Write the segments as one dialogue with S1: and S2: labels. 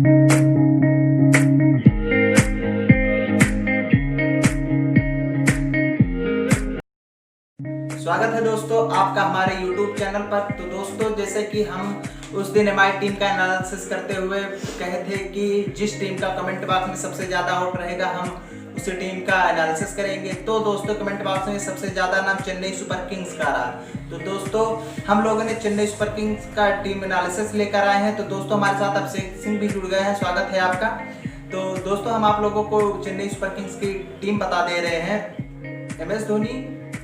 S1: स्वागत है दोस्तों आपका हमारे YouTube चैनल पर। तो दोस्तों, जैसे कि हम उस दिन हमारी टीम का एनालिसिस करते हुए कहे थे कि जिस टीम का कमेंट बॉक्स में सबसे ज़्यादा आउट रहेगा हम उसी टीम का एनालिसिस करेंगे। तो दोस्तों, कमेंट बॉक्स में सबसे ज़्यादा नाम चेन्नई सुपर किंग्स का रहा। तो दोस्तों, हम लोगों ने चेन्नई सुपर किंग्स का टीम एनालिसिस लेकर आए हैं। तो दोस्तों, हमारे साथ अभिषेक सिंह भी जुड़ गए हैं, स्वागत है आपका। तो दोस्तों, हम आप लोगों को चेन्नई सुपर किंग्स की टीम बता दे रहे हैं। MS Dhoni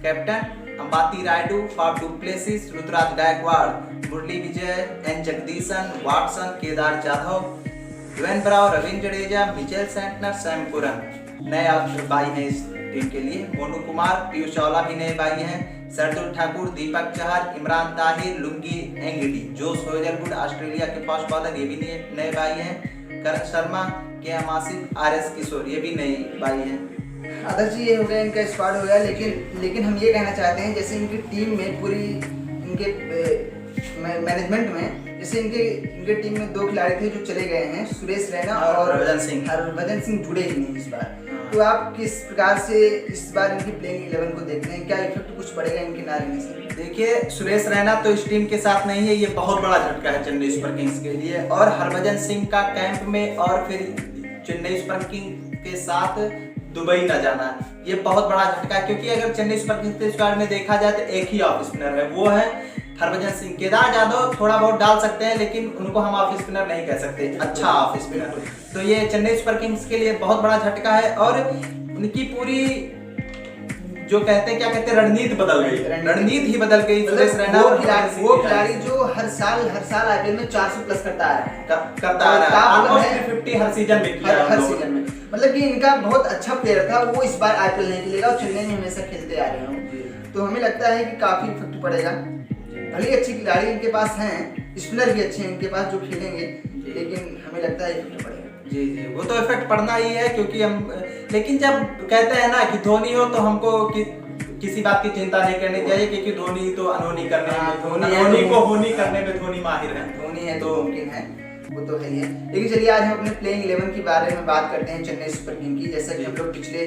S1: captain, Ambati Rayudu, Faf du Plessis, Ruturaj Gaikwad, Murali Vijay, N Jagadeesan, Watson, Kedar Jadhav, Dwayne Bravo, Ravindra Jadeja, Mitchell Santner, Sam Curran नए बाई हैं इस टीम के लिए। मोनू कुमार, पीयूष चावला भी नए बाई हैं। Sardul Thakur, Deepak Chahar, Imran Tahir, Lungi Ngidi, Josh Hazlewood, Australia के फास्ट बॉलर, ये भी नए बाई हैं। करण शर्मा, KM आसिफ, RS किशोर, ये भी नई बाई हैं।
S2: आदर्श जी, ये हो गया इनका स्क्वाड हो गया। लेकिन हम ये कहना चाहते हैं, जैसे इनकी टीम में पूरी इनके मैनेजमेंट में जैसे इनके टीम में 2 खिलाड़ी थे जो चले गए हैं, सुरेश रैना और हरभजन सिंह जुड़े ही नहीं इस बार। तो आप किस प्रकार से इस बार इनकी प्लेइंग 11 को देखते हैं? क्या इफेक्ट कुछ पड़ेगा इनके ना रहने से?
S1: देखिए, सुरेश रैना तो इस टीम के साथ नहीं है, ये बहुत बड़ा झटका है चेन्नई सुपर किंग्स के लिए। और हरभजन सिंह का कैंप में और फिर चेन्नई सुपर किंग्स के साथ दुबई न जाना, ये बहुत बड़ा झटका है। क्योंकि अगर चेन्नई सुपर किंग्स के स्क्वाड में देखा जाए तो एक ही ऑफ स्पिनर है, वो है हरभजन सिंह। केदार जाधव थोड़ा बहुत डाल सकते हैं, लेकिन उनको हम ऑफ स्पिनर नहीं कह सकते, अच्छा ऑफ स्पिनर। तो ये चेन्नई सुपर किंग्स के लिए बहुत बड़ा झटका है। और उनकी पूरी जो कहते हैं, क्या कहते हैं, रणनीति बदल गई, रणनीति ही बदल गई। सुरेश रैना
S2: वो खिलाड़ी जो हर साल IPL में 400 प्लस करता आ रहा है,
S1: ऑलमोस्ट 50 हर सीजन में किया,
S2: हर सीजन में। मतलब कि इनका बहुत अच्छा प्लेयर था, वो इस बार IPL नहीं खेलेगा और चेन्नई में हमेशा खेलते आ रहे हैं। तो हमें लगता है कि काफी इफेक्ट पड़ेगा। भले अच्छी खिलाड़ी इनके पास हैं, स्पिनर भी अच्छे हैं इनके पास जो खेलेंगे, लेकिन हमें लगता है इफेक्ट पड़ेगा।
S1: जी, वो तो इफेक्ट पड़ना ही है। क्योंकि हम, लेकिन जब कहते हैं ना कि धोनी हो तो हमको किसी बात की चिंता नहीं करनी चाहिए, क्योंकि धोनी तो अनहोनी करने में, धोनी को होनी करने में धोनी माहिर है।
S2: धोनी है तो मुमकिन है, वो तो है ही है। लेकिन चलिए, आज हम अपने प्लेइंग 11 के बारे में बात करते हैं चेन्नई सुपर किंग की। जैसा कि हम लोग पिछले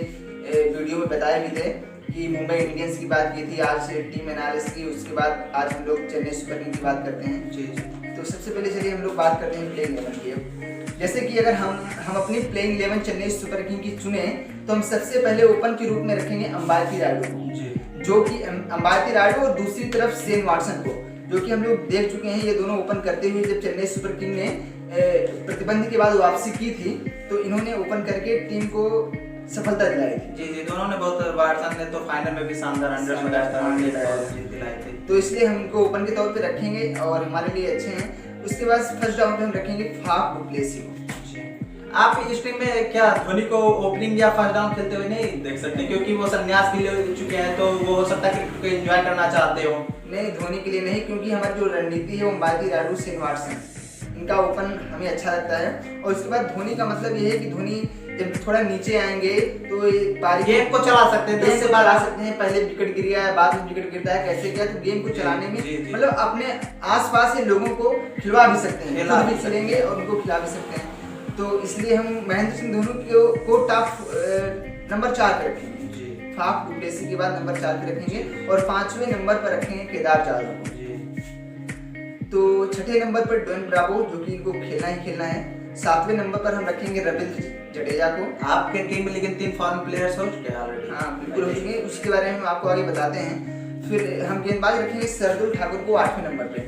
S2: वीडियो में बताए भी थे कि मुंबई इंडियंस की बात की थी, आज से टीम एनालिसिस की, उसके बाद आज हम लोग चेन्नई सुपर किंग की बात करते हैं।
S1: जी।
S2: तो सबसे पहले चलिए हम लोग बात करते हैं प्लेइंग 11 की। जैसे कि अगर हम अपनी प्लेइंग 11 चेन्नई सुपर किंग की चुने तो हम सबसे पहले ओपन के रूप में रखेंगे अंबाती रायडू को, जो कि अंबाती रायडू, और दूसरी तरफ शेन वाटसन को, जो कि हम लोग देख चुके हैं ये दोनों ओपन करते हुए। जब चेन्नई सुपर किंग ने प्रतिबंध के बाद वापसी की थी तो इन्होंने ओपन करके टीम को सफलता दिलाई थी।
S1: जी, दोनों ने बहुत, वाटसन ने तो फाइनल में भी शानदार 100 लगाया था, दिलाए थे।
S2: तो इसलिए हम इनको ओपन के तौर पे रखेंगे और हमारे लिए अच्छे हैं। उसके बाद फर्स्ट डाउन पे हम रखेंगे फाफ डू प्लेसिस को।
S1: आप इस टीम में क्या धोनी को ओपनिंग या फर्स्ट डाउन खेलते हुए नहीं देख सकते? क्योंकि वो संन्यास भी ले चुके हैं, तो वो हो सकता है क्रिकेट को एंजॉय करना चाहते हो।
S2: नहीं, धोनी के लिए नहीं, क्योंकि हमारी जो रणनीति है वो अंबाती रायडू, शेन वाटसन, इनका ओपन हमें अच्छा लगता है। और उसके बाद धोनी का मतलब ये है कि धोनी जब थोड़ा नीचे आएंगे तो
S1: गेम को चला सकते हैं, 10 से 12
S2: सकते हैं। पहले विकेट गिर गया है, बाद में विकेट गिरता है, कैसे क्या, तो गेम को चलाने में मतलब अपने आसपास के लोगों को खिलवा भी सकते हैं, खुद भी खेलेंगे और उनको खिला भी सकते हैं। तो इसलिए हम महेंद्र सिंह धोनी को टॉप नंबर 4 पे रखेंगे। फाफ डू प्लेसिस के बाद नंबर 4 पे रखेंगे और 5वें नंबर पर रखेंगे केदार जाधव को। तो 6ठे नंबर पर ड्वेन ब्रावो, जो कि इनको खेलना ही खेलना है। 7वें नंबर पर हम रखेंगे रविंद्र जडेजा को।
S1: आपके टीम में लेकिन 3 फॉरेन प्लेयर्स हो चुके हैं ऑलरेडी।
S2: हाँ, बिल्कुल हो चुके हैं, उसके बारे में हम आपको आगे बताते हैं। फिर हम गेंदबाज रखेंगे सरदुल ठाकुर को 8वें नंबर पे,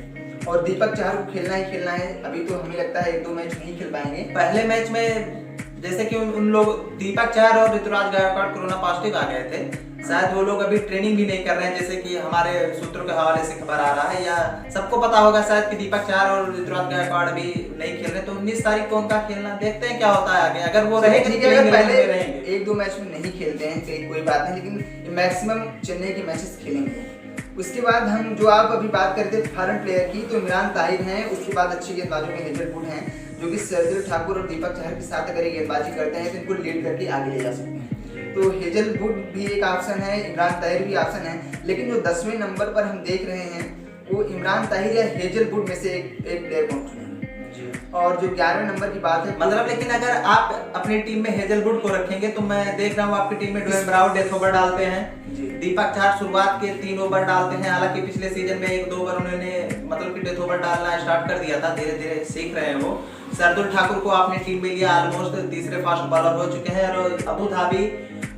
S2: और दीपक चहर को खेलना ही खेलना है। अभी तो हमें लगता है 1-2 मैच नहीं खेल पाएंगे।
S1: पहले मैच में जैसे कि उन लोग दीपक चहर और ऋतुराज गायकवाड़ कोरोना पॉजिटिव आ गए थे, शायद वो लोग अभी ट्रेनिंग भी नहीं कर रहे हैं, जैसे कि हमारे सूत्रों के हवाले से खबर आ रहा है। या सबको पता होगा शायद कि दीपक चहर और ऋतुराज गायकवाड़ भी नहीं खेल रहे। तो 19 तारीख को उनका खेलना, देखते हैं क्या होता है आगे। अगर वो रहेंगे,
S2: अगर पहले 1-2 मैच में नहीं खेलते हैं कोई बात नहीं, लेकिन मैक्सिमम चेन्नई के मैचेस खेलेंगे। उसके बाद हम जो आप अभी बात करते थे फॉरेन प्लेयर की, तो इमरान ताहिर हैं। उसके बाद अच्छे गेंदबाजों में हेजलवुड हैं, जो कि सरदुल ठाकुर और दीपक चहर के साथ अगर ये गेंदबाजी करते हैं तो इनको लीड करके आगे ले जा सकते हैं। तो हेजलवुड भी एक ऑप्शन है, इमरान ताहिर भी ऑप्शन है। लेकिन जो 10वें नंबर पर हम देख रहे हैं वो इमरान ताहिर या हेजलवुड में से एक प्लेयर को चुनेंगे। और जो 11वें नंबर की बात है,
S1: मतलब लेकिन अगर आप अपनी टीम में हेजलवुड को रखेंगे तो मैं देख रहा हूँ आपकी टीम में ड्वेन ब्रावो डेथ ओवर डालते हैं, दीपक चाहर शुरुआत के 3 ओवर डालते हैं। हालांकि पिछले सीजन में 1-2 ओवर उन्होंने मतलब कि डेथ ओवर डालना स्टार्ट कर दिया था, धीरे धीरे सीख रहे हैं वो। शार्दुल ठाकुर को आपने टीम में लिया, ऑलमोस्ट तीसरे फास्ट बॉलर हो चुके हैं। और अबू धाबी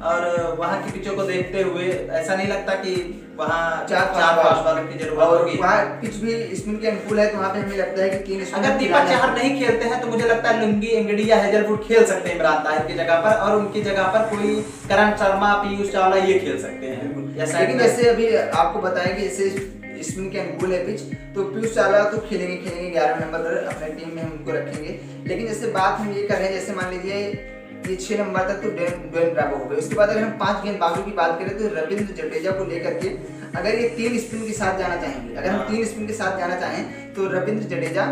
S1: और वहाँ की पिचों को देखते हुए ऐसा नहीं लगता कि वहाँ 4 फास्ट बॉलर की जरूरत होगी।
S2: वहाँ पिच भी स्पिन के अनुकूल है, तो वहाँ पे हमें लगता है कि 3 स्पिनर।
S1: अगर दीपक चाहर नहीं खेलते हैं तो मुझे लगता है लुंगी, एंगडी या हेजलवुड खेल सकते हैं इमरान ताहिर की जगह पर, और उनकी जगह पर कोई करण शर्मा, पीयूष चावला ये खेल सकते हैं।
S2: लेकिन जैसे अभी आपको बताएं कि जैसे स्पिन के अनुकूल है पिच, तो पीयूष चावला तो खेलेंगे 11वें नंबर पर, अपने टीम में हम उनको रखेंगे। लेकिन जैसे बात हम ये कर रहे हैं, जैसे मान लीजिए ये 6 नंबर तक तो ड्वेन ब्रावो हो गए। उसके बाद अगर हम 5 गेंदबाजों की बात करें तो रविंद्र जडेजा को लेकर के अगर ये 3 स्पिन के साथ जाना चाहेंगे, अगर हम 3 स्पिन के साथ जाना चाहें तो रविंद्र जडेजा,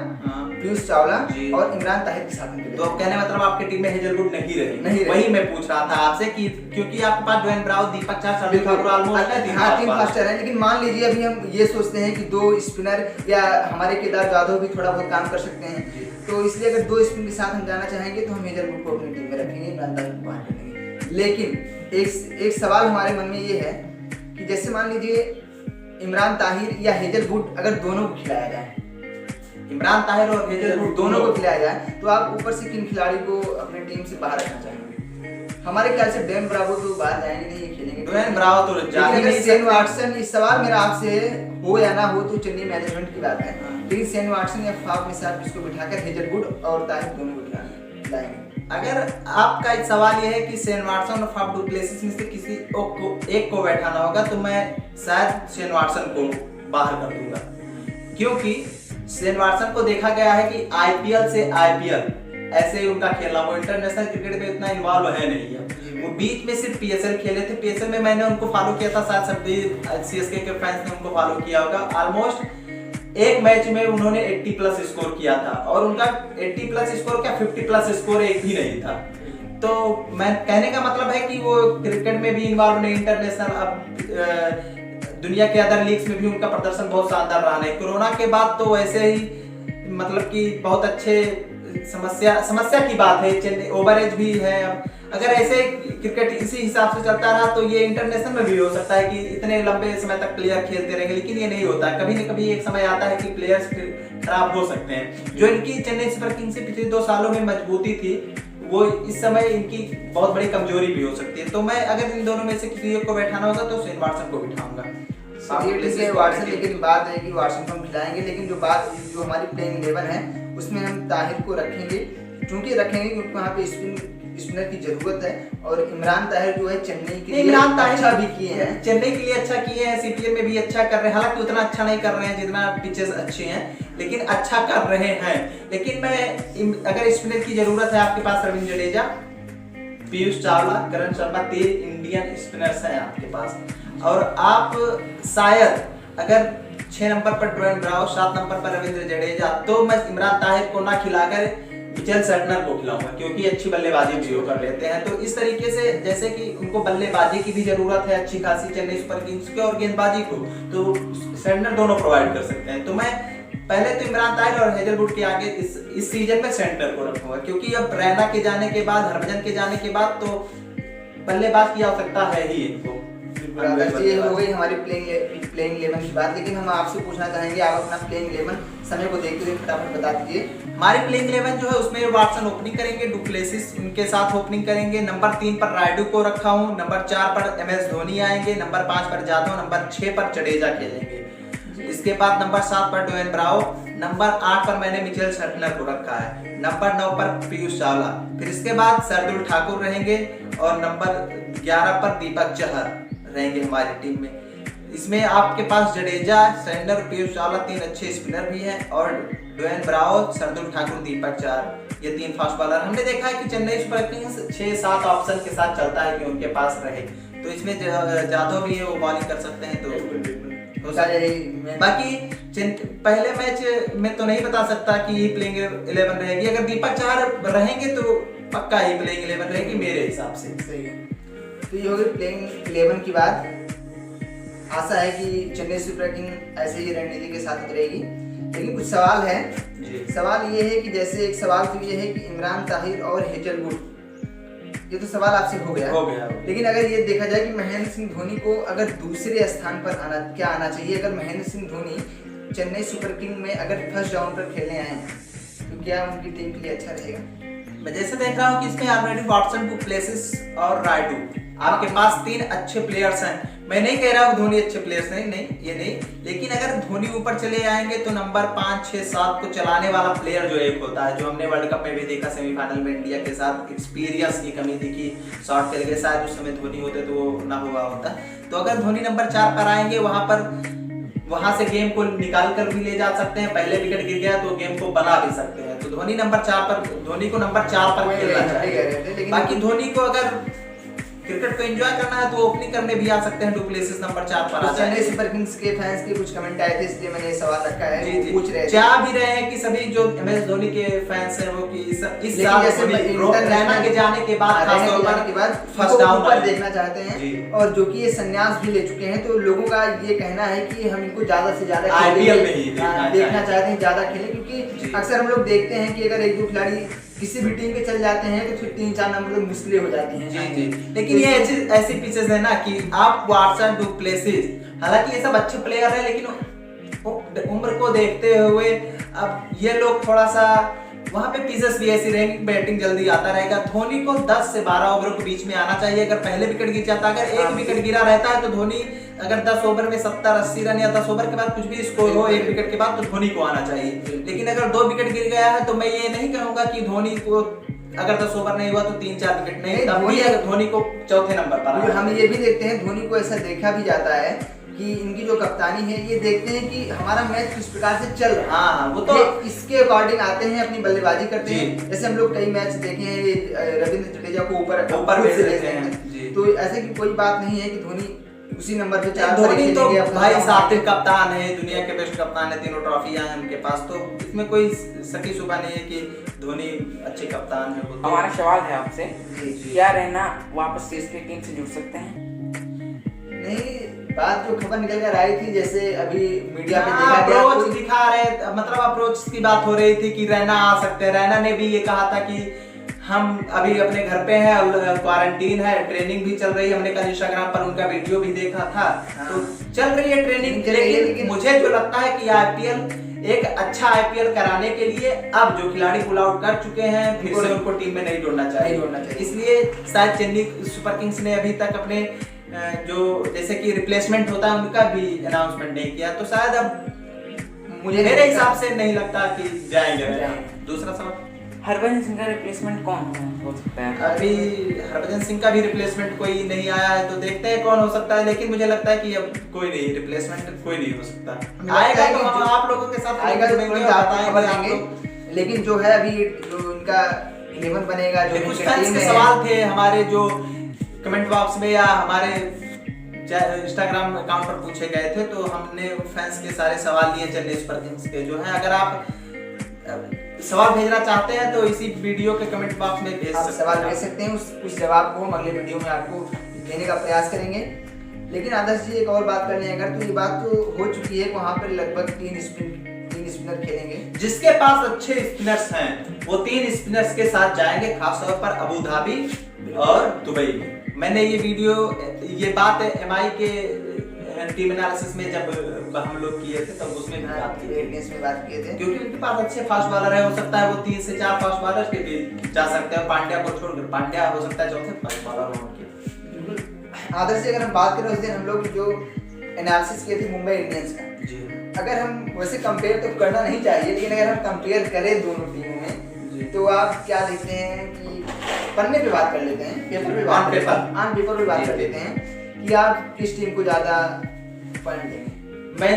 S2: पीयूष चावला और इमरान ताहिर के साथ।
S1: तो कहने मतलब आपकी टीम में हेजलवुड नहीं रही। वही मैं पूछ रहा था आपसे कि क्योंकि आपके पास Dwayne Bravo, Deepak Chahar, Shardul Thakur almost है,
S2: 3 फास्टर हैं। लेकिन मान लीजिए अभी हम ये सोचते हैं कि 2 स्पिनर या हमारे केदार जाधव भी थोड़ा बहुत काम कर सकते हैं, तो इसलिए अगर 2 स्पिन के साथ हम जाना चाहेंगे तो हम हेजलवुड को अपनी टीम में रखेंगे, इमरान ताहिर को बाहर रखेंगे। लेकिन एक सवाल हमारे मन में ये है कि जैसे मान लीजिए इमरान ताहिर या हेजलवुड अगर दोनों को खिलाया जाए,
S1: इमरान ताहिर और हेजलवुड
S2: दोनों को खिलाया जाए, तो आप ऊपर से किन खिलाड़ी को अपनी टीम से बाहर रखना चाहेंगे? हमारे ख्याल से ड्वेन ब्रावो तो बाहर जाएंगे नहीं, ये खेलेंगे।
S1: ड्वेन ब्रावो तो जा ही नहीं
S2: शेन वाटसन, इस सवाल मेरा आपसे हो या ना हो तो चेन्नई मैनेजमेंट की बात है, लेकिन शेन वाटसन या फाफ में से आप किसको बिठाकर हेजलवुड और ताहिर दोनों को खिलाएंगे?
S1: अगर आपका एक सवाल यह है कि शेन वाटसन और फाफ डू प्लेसिस में से किसी एक को बैठाना होगा तो मैं शायद शेन वाटसन को बाहर कर दूंगा, क्योंकि शेन वाटसन को देखा गया है कि आईपीएल से आईपीएल ऐसे ही उनका खेलना, वो इंटरनेशनल क्रिकेट में इतना इन्वॉल्व है नहीं है। वो बीच में सिर्फ पीएसएल खेले थे, पीएसएल में मैंने उनको फॉलो किया था, शायद सभी सीएसके के फैंस ने उनको फॉलो किया होगा। ऑलमोस्ट एक मैच में उन्होंने 80+ स्कोर किया था, और उनका 80+ स्कोर क्या 50+ स्कोर एक भी नहीं था। तो मैं कहने का मतलब है कि वो क्रिकेट में भी इन्वॉल्व नहीं, इंटरनेशनल अब दुनिया के अदर लीग्स में भी उनका प्रदर्शन बहुत शानदार रहा है। कोरोना के बाद तो वैसे ही मतलब कि बहुत अच्छे समस्या की बात है, चेन्नई ओवरेज भी है। अगर ऐसे क्रिकेट इसी हिसाब से चलता रहा तो ये इंटरनेशनल में भी हो सकता है कि इतने लंबे समय तक प्लेयर खेलते रहेंगे, लेकिन ये नहीं होता है। कभी न कभी एक समय आता है कि प्लेयर्स खराब हो सकते हैं। जो इनकी चेन्नई सुपर किंग्स से पिछले 2 सालों में मजबूती थी, वो इस समय इनकी बहुत बड़ी कमजोरी भी हो सकती है। तो मैं अगर इन दोनों में से किसी एक को बैठाना होगा तो शेन वाटसन को बिठाऊंगा।
S2: वाटसन, लेकिन बात है कि वाटसन को हम खिलाएंगे, लेकिन जो हमारी प्लेइंग 11 है उसमें हम ताहिर को रखेंगे, क्योंकि वहाँ पे स्पिनर की जरूरत है। और इमरान ताहिर जो है चेन्नई के लिए अच्छा भी किए हैं,
S1: चेन्नई के लिए अच्छा किए हैं, सीपीएल में भी अच्छा कर रहे हैं। हालांकि उतना अच्छा नहीं कर रहे हैं जितना पिचेस अच्छे हैं, लेकिन अच्छा कर रहे हैं। लेकिन मैं अगर स्पिनर की जरूरत है, आपके पास रविंद्र जडेजा, पीयूष चावला, करण शर्मा, 3 इंडियन स्पिनर्स हैं आपके पास, और आप शायद अगर 6 नंबर पर ड्वेन ब्रावो, 7 नंबर पर रविंद्र जडेजा, तो मैं इमरान ताहिर को ना खिलाकर मिचेल सटनर को खिलाऊंगा, क्योंकि अच्छी बल्लेबाजी भी वो कर लेते हैं। तो इस तरीके से जैसे कि उनको बल्लेबाजी की भी जरूरत है अच्छी खासी चेन्नई सुपर किंग्स के, और गेंदबाजी को तो सटनर दोनों प्रोवाइड कर सकते हैं। तो मैं पहले तो इमरान ताहिर और हेजलवुड के आगे इस सीजन में सेंटर को रखूंगा, क्योंकि अब रैना के जाने के बाद, हरभजन के जाने के बाद तो बल्लेबाज की आवश्यकता है ही इनको।
S2: ये हो गई हमारी प्लेइंग 11 की बात। लेकिन हम आपसे पूछना चाहेंगे, आप अपना प्लेइंग 11 समय को देखते हुए फटाफट बता दीजिए।
S1: हमारी प्लेइंग 11 जो है उसमें वाटसन ओपनिंग करेंगे, डू प्लेसिस उनके साथ ओपनिंग करेंगे। नंबर 3 पर रायडू को रखा हूँ, नंबर 4 पर MS धोनी आएंगे, नंबर 5 पर जाधव, नंबर 6 पर जडेजा खेलेंगे। इसके बाद नंबर 7 पर ड्वेन ब्रावो, नंबर 8 पर मैंने मिचेल सटनर को रखा है, नंबर 9 पर पीयूष चावला, फिर इसके बाद शार्दुल ठाकुर रहेंगे, और नंबर 11 पर दीपक चाहर रहेंगे हमारी टीम में। इसमें आपके पास जडेजा, सैंडर, पीयूष चावला 3 अच्छे स्पिनर भी हैं, और ड्वेन ब्रावो, शार्दुल ठाकुर, दीपक चाहर, ये 3 फास्ट बॉलर। हमने देखा है कि चेन्नई सुपर किंग्स 6-7 ऑप्शन के साथ चलता है कि उनके पास रहे, तो इसमें जाधव भी है, वो बॉलिंग कर सकते हैं। तो बाकी पहले मैच में तो नहीं बता सकता कि ये प्लेइंग 11 रहेगी। अगर दीपक चाहर रहेंगे तो पक्का ही प्लेइंग 11 रहेगी मेरे हिसाब से।
S2: सही है। तो ये हो गई प्लेइंग 11 की बात। आशा है कि चेन्नई सुपर किंग ऐसे ही रणनीति के साथ उतरेगी। लेकिन कुछ सवाल है।
S1: जी।
S2: सवाल ये है कि जैसे एक सवाल तो ये है कि इमरान ताहिर और हेजलवुड, ये तो सवाल आपसे हो गया। लेकिन अगर ये देखा जाए कि महेंद्र सिंह धोनी को अगर दूसरे स्थान पर आना चाहिए, अगर महेंद्र सिंह धोनी चेन्नई सुपर किंग में अगर फर्स्ट राउंड पर खेलने आए तो क्या उनकी टीम के लिए अच्छा रहेगा?
S1: मैं जैसे देख रहा हूँ कि इसमें ऑलरेडी वॉटसन, डुप्लेसिस और रायडू, आपके पास 3 अच्छे प्लेयर्स हैं। मैं नहीं कह रहा हूँ धोनी अच्छे प्लेयर्स नहीं, ये नहीं, लेकिन अगर धोनी ऊपर चले आएंगे तो नंबर 5, 6, 7 को चलाने वाला प्लेयर जो एक होता है, जो हमने वर्ल्ड कप में भी देखा सेमीफाइनल में इंडिया के साथ, एक्सपीरियंस की कमी दिखी, शॉट खेल के शायद उस समय धोनी होते तो वो ना हुआ होता। तो अगर धोनी नंबर 4 पर आएंगे, वहां से गेम को निकाल कर भी ले जा सकते हैं। पहले विकेट गिर गया तो गेम को बना भी सकते हैं। तो धोनी को नंबर 4 पर खेलना चाहिए। बाकी धोनी को अगर क्रिकेट को एंजॉय करना है तो ओपनिंग करने भी आ सकते हैं, डुप्लेसिस नंबर 4 पर आ जाए।
S2: चेन्नई सुपर किंग्स के फैंस के कुछ कमेंट आए थे, इसलिए मैंने ये सवाल रखा है।
S1: जी,
S2: पूछ रहे
S1: चाह भी रहे हैं कि सभी जो MS धोनी के फैंस हैं वो कि इस साल रैना के जाने के बाद
S2: फर्स्ट डाउन पर देखना चाहते हैं, और जो कि ये संन्यास भी ले चुके हैं, तो लोगों का ये कहना है कि हम इनको ज्यादा से ज्यादा
S1: IPL में ही
S2: देखना चाहते हैं, ज्यादा खेले, क्योंकि अक्सर हम लोग देखते हैं कि अगर 1-2 खिलाड़ी किसी भी टीम के चल जाते हैं तो फिर 3-4 नंबर तो मुश्किल हो जाती हैं।
S1: जी। लेकिन ये ऐसी पिचेस है ना कि आप वॉटसन, डुप्लेसिस, हालांकि ये सब अच्छे प्लेयर है, लेकिन उम्र को देखते हुए अब ये लोग थोड़ा सा वहां पे पिचेस भी ऐसी रहेंगी, बैटिंग जल्दी आता रहेगा। धोनी को 10 से 12 ओवर के बीच में आना चाहिए। अगर पहले विकेट गिर जाता, अगर एक विकेट गिरा रहता है तो धोनी अगर 10 ओवर में 70-80 रन या 10 ओवर के बाद कुछ भी स्कोर हो एक विकेट के बाद, तो धोनी को आना चाहिए। लेकिन अगर 2 विकेट गिर गया है तो मैं ये नहीं कहूंगा कि धोनी को अगर 10 ओवर नहीं हुआ तो 3-4 विकेट नहीं, तब भी अगर धोनी को चौथे नंबर पर।
S2: हम ये भी देखते हैं, धोनी को ऐसा देखा भी जाता है कि इनकी जो कप्तानी है, ये देखते हैं कि हमारा मैच किस प्रकार से चल रहा है।
S1: हाँ, वो तो
S2: इसके अकॉर्डिंग आते हैं, अपनी बल्लेबाजी करते हैं। जैसे हम लोग कई मैच देखे हैं, रविंद्र जडेजा को ऊपर
S1: भेज देते हैं।
S2: तो ऐसे की कोई बात नहीं है कि धोनी उसी नंबर पे 4
S1: धोनी तो भाई साथिर कप्तान है, दुनिया के बेस्ट कप्तान है, 3 ट्रॉफियां हैं उनके पास, तो इसमें कोई शक शुबा नहीं है कि धोनी अच्छे कप्तान है।
S3: हमारा सवाल है आपसे, क्या रैना वापस टेस्ट टीम से जुड़ सकते हैं?
S2: नहीं, बात जो खबर निकल कर आई थी, जैसे अभी मीडिया पे देखा गया,
S1: अप्रोच दिखा रहे, मतलब अप्रोच की बात हो रही थी कि रैना आ सकते हैं। रैना ने भी ये कहा था कि हम अभी अपने घर पे हैं और क्वारंटीन है, ट्रेनिंग भी चल रही है। हमने कल इंस्टाग्राम पर उनका वीडियो भी देखा था। तो चल रही है ट्रेनिंग, लेकिन मुझे जो लगता है कि IPL एक अच्छा IPL कराने के लिए अब जो खिलाड़ी पुल आउट कर चुके हैं, फिर से उनको टीम में नहीं जोड़ना चाहिए। इसलिए शायद चेन्नई सुपर किंग्स ने अभी तक अपने जो जैसे कि रिप्लेसमेंट होता है उनका भी अनाउंसमेंट नहीं किया। तो शायद अब मुझे मेरे हिसाब से नहीं लगता कि जाएंगे। दूसरा सवाल,
S3: हरभजन सिंह का रिप्लेसमेंट कौन हो सकता है?
S1: अभी हरभजन सिंह का भी रिप्लेसमेंट कोई नहीं आया है, तो देखते हैं कौन हो सकता है। लेकिन मुझे लगता है कि अब कोई नहीं, रिप्लेसमेंट कोई नहीं हो सकता। आएगा तो हम आप लोगों के साथ
S2: आएगा, लेकिन जो है अभी जो इनका 11 बनेगा, जो
S1: कुछ फैंस के सवाल थे हमारे जो कमेंट बॉक्स में या हमारे इंस्टाग्राम अकाउंट पर पूछे गए थे, तो हमने फैंस के सारे सवाल लिए चेन्नई सुपर किंग्स के जो हैं। अगर आप सवाल भेजना चाहते हैं तो इसी वीडियो के कमेंट बॉक्स में भेज सकते हैं,
S2: सवाल भेज सकते हैं। उस जवाब को हम अगले वीडियो में आपको देने का प्रयास करेंगे। लेकिन आदर्श जी, एक और बात करनी है अगर, तो ये बात तो हो चुकी है, वहाँ पर लगभग 3 स्पिनर खेलेंगे।
S1: जिसके पास अच्छे स्पिनर्स हैं वो 3 स्पिनर्स के साथ जाएंगे, खासतौर पर अबू धाबी और दुबई में। मैंने ये बात MI के टीम एनालिसिस में जब हम लोग किए थे तब उसमें भी बात किए थे, क्योंकि उनके पास अच्छे फास्ट बॉलर है। हो सकता है वो 3 से 4 फास्ट बॉलर के भी जा सकते हैं। पांड्या को छोड़कर, पांड्या हो सकता है चौथे फास्ट बॉलर हो उनके।
S2: आदर्श से अगर हम बात करें, उस दिन हम लोग जो एनालिसिस किए थे मुंबई इंडियंस का जी, अगर हम वैसे कंपेयर तो करना नहीं चाहिए, लेकिन अगर हम कंपेयर करें दोनों टीमों में, तो आप क्या देखते हैं कि पन्ने पे बात कर लेते हैं, पेपर पे बात कर लेते हैं कि आप किस टीम को ज्यादा पॉइंट देंगे?
S1: मैं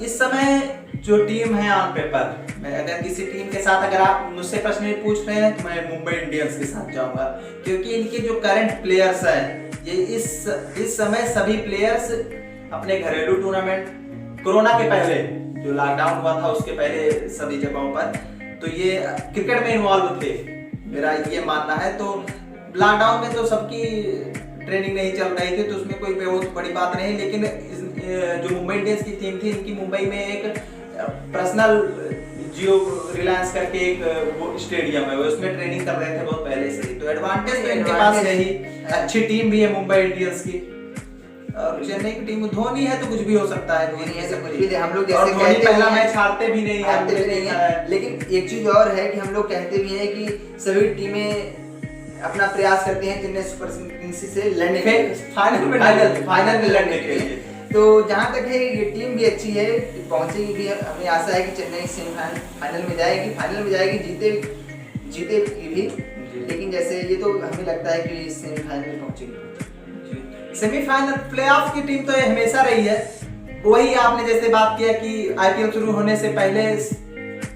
S1: इस समय जो टीम है ऑन पेपर, मैं अगर किसी टीम के साथ अगर आप मुझसे प्रश्न पूछ रहे हैं तो मैं मुंबई इंडियंस के साथ जाऊंगा, क्योंकि इनके जो करंट प्लेयर्स हैं, ये इस समय सभी प्लेयर्स अपने घरेलू टूर्नामेंट, कोरोना के पहले जो लॉकडाउन हुआ था उसके पहले सभी जगहों पर, तो ये क्रिकेट में इन्वॉल्व थे, मेरा ये मानना है। तो लॉकडाउन में तो सबकी ट्रेनिंग नहीं चल रही थी, तो उसमें कोई बहुत बड़ी बात नहीं। लेकिन जो मुंबई इंडियंस की टीम थी, इनकी मुंबई में एक पर्सनल जियो रिलायंस करके एक वो स्टेडियम है, उसमें ट्रेनिंग कर रहे थे बहुत पहले से ही। तो एडवांटेज तो इनके पास है ही, अच्छी टीम भी है मुंबई इंडियंस की। और चेन्नई की टीम धोनी है तो कुछ भी हो सकता है,
S2: धोनी है तो कुछ भी। हम लोग
S1: और
S2: जैसे
S1: धोनी
S2: कहते
S1: पहला
S2: हैं,
S1: मैच हारते भी नहीं
S2: है, लेकिन एक चीज और है कि हम लोग कहते भी हैं कि सभी टीमें अपना प्रयास करती हैं चेन्नई सुपर किंग्स से लड़ने के लिए, फाइनल में लड़ने के लिए। तो जहाँ तक है ये टीम भी अच्छी है, पहुंचेगी भी, हमें आशा है कि चेन्नई सेमीफाइनल में जाएगी, जीतेगी भी। लेकिन जैसे ये तो हमें लगता है कि सेमीफाइनल में पहुंचेगी।
S1: सेमीफाइनल प्लेऑफ की टीम तो ये हमेशा रही है। वही आपने जैसे बात किया कि आईपीएल शुरू होने से पहले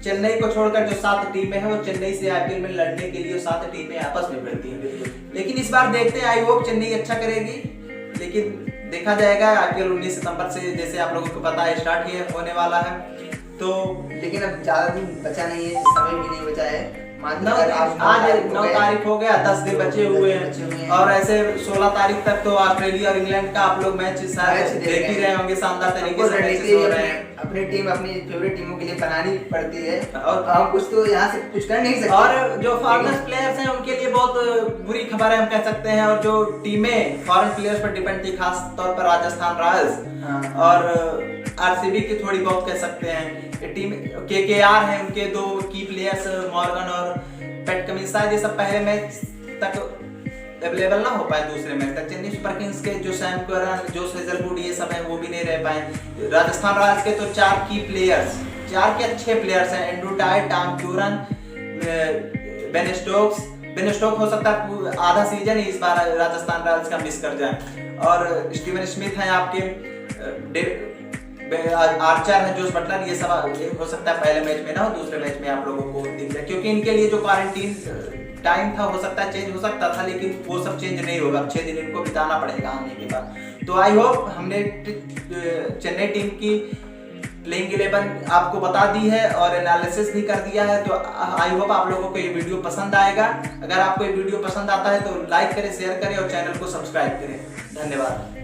S1: चेन्नई को छोड़कर जो 7 टीमें हैं वो चेन्नई से आईपीएल में लड़ने के लिए 7 टीमें आपस में भिड़ती हैं। लेकिन इस बार देखते हैं, आई होप चेन्नई अच्छा करेगी, लेकिन देखा जाएगा। आईपीएल 19 सितंबर से जैसे आप लोगों को पता है स्टार्ट ही होने वाला है। तो
S2: लेकिन अब ज्यादा दिन बचा नहीं है, समय भी नहीं बचा है।
S1: आज 9 तारीख हो गया, 10 दिन बचे हुए हैं। और ऐसे 16 तारीख तक तो ऑस्ट्रेलिया और इंग्लैंड का आप लोग मैच देख ही रहे होंगे, शानदार तरीके से मैचेस हो रहे हैं।
S2: अपनी टीम अपनी फेवरेट टीमों के लिए बनानी पड़ती है, और हम कुछ तो यहाँ से कुछ कर नहीं सकते।
S1: और जो फॉरेनर प्लेयर्स हैं उनके लिए बहुत बुरी खबर है, हम कह सकते हैं। और जो टीमें फॉरेन प्लेयर्स पर डिपेंड थी, खास तौर पर राजस्थान रॉयल्स और आरसीबी की थोड़ी बहुत कह सकते हैं। टीम केकेआर है, उनके 2 की प्लेयर्स मॉर्गन और पैट कमिंस शायद ये सब पहले मैच तक अवेलेबल ना हो पाए, दूसरे मैच तक। चेन्नई सुपर किंग्स के जो सैम करन, जोश हेजलवुड ये सब हैं वो भी नहीं रह पाए। राजस्थान रॉयल्स के तो 4 की प्लेयर्स, 4 के अच्छे प्लेयर्स हैं, Andrew tie, Tom Curran, Ben Stokes हो सकता है आधा सीजन ही इस बार राजस्थान रॉयल्स का मिस कर जाए। और स्टीवन स्मिथ हैं आपके, आर्चर है, जोश बटलर, ये सब हो सकता है पहले मैच में ना हो, दूसरे मैच में आप लोगों को दिख जाए, क्योंकि इनके लिए जो क्वारंटीन टाइम था हो सकता है चेंज हो सकता था, लेकिन वो सब चेंज नहीं होगा। 6 दिन इनको बिताना पड़ेगा आने के बाद। तो आई होप हमने चेन्नई टीम की प्लेइंग 11 आपको बता दी है और एनालिसिस भी कर दिया है। तो आई होप आप लोगों को ये वीडियो पसंद आएगा। अगर आपको ये वीडियो पसंद आता है तो लाइक करें, शेयर करें और चैनल को सब्सक्राइब करें। धन्यवाद।